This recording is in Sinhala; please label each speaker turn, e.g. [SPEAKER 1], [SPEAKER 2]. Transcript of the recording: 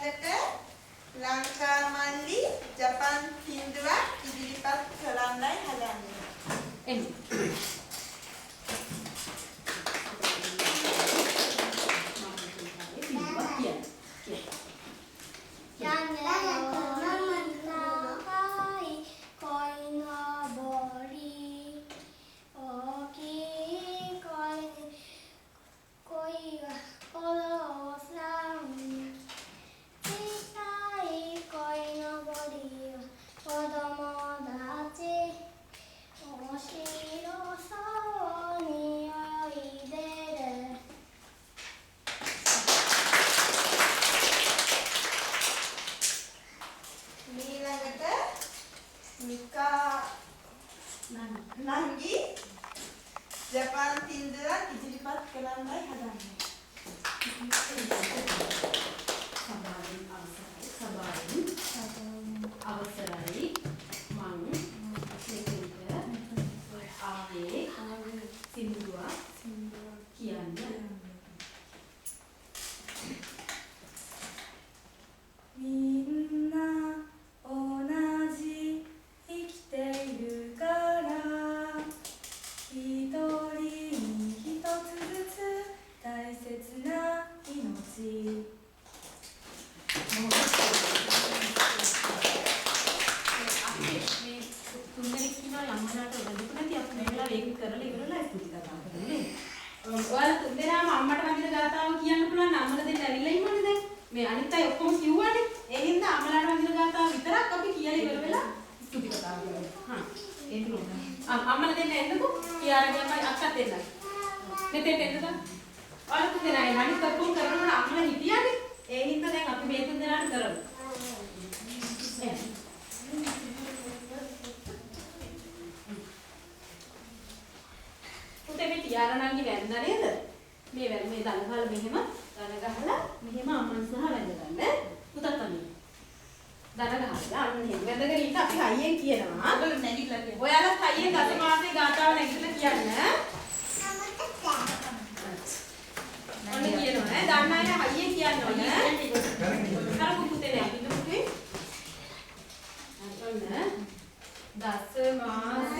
[SPEAKER 1] ඊළඟට ලංකා මල්ලි ජපන් හින්දුවක් ඉදිරිපත් කරන්නයි හදන්නේ.
[SPEAKER 2] එන්න.
[SPEAKER 1] නංගි ජපාන් හින්දුවක් ඉදිරිපත් කරන්නයි හදන්නේ.
[SPEAKER 2] අවසරයි මං මෙතෙන්ට ආවේ සින්දුවක් කියන්න.
[SPEAKER 3] මින්නා 同じ生きているから一人に一つずつ大切な命
[SPEAKER 2] තුන්දෙනෙක් ඉන්නවා අම්මලාට වැඩිපුර නැති අපි මේ වෙලාව ඒක කරලා ඉවරලා ස්තුති කතා කරන්නේ. ඔයාලා තුන්දෙනාම අම්මට වදින ගාතාව කියන්න පුළුවන් අම්මලා දෙන්න ඇවිල්ලා ඉන්නවනේ දැන්. මේ අනිත් අය ඔක්කොම කිව්වනේ. ඒ හින්දා අම්මලාට වදින ගාතාව විතරක් අපි කියලා ඉවර වෙලා ස්තුති කතා කරමු. හා ඒක නෝනා. අම්මලා දෙන්න එන්නකෝ. කියාරගෙන් මම අක්කත් එන්නයි. මෙතෙන්ට එන්නද? ඔයාලා තුන්දෙනා එන්න අනිත් ඔක්කොම කරනකොට අම්මලා හිටියානේ. ඒ හින්දා දැන් අපි මේ තුන්දෙනාට කරමු. පුතේ මේ තියාරණන්ගේ වැන්ද නේද? මේ වැල් මේ දන ගහලා මෙහෙම දන ගහලා මෙහෙම අම්මන් සහ වැඳ ගන්න. පුතත් තමයි. දන ගහලා අන්න එහෙම වැඳගෙන ඉන්න අපි හයියෙන් කියනවා. ඔයගොල්ලෝ නැගිටලා කියන්න. ඔයාලා හයියෙන් දසමාසේ ගාතාව නැගිටලා කියන්න. ඔන්න කියනවා ඈ. දන්න අය හයියෙන් කියන්න ඕනේ. කරපු පුතේ නැගිටින්න පුතේ. ඔන්න දසමාසේ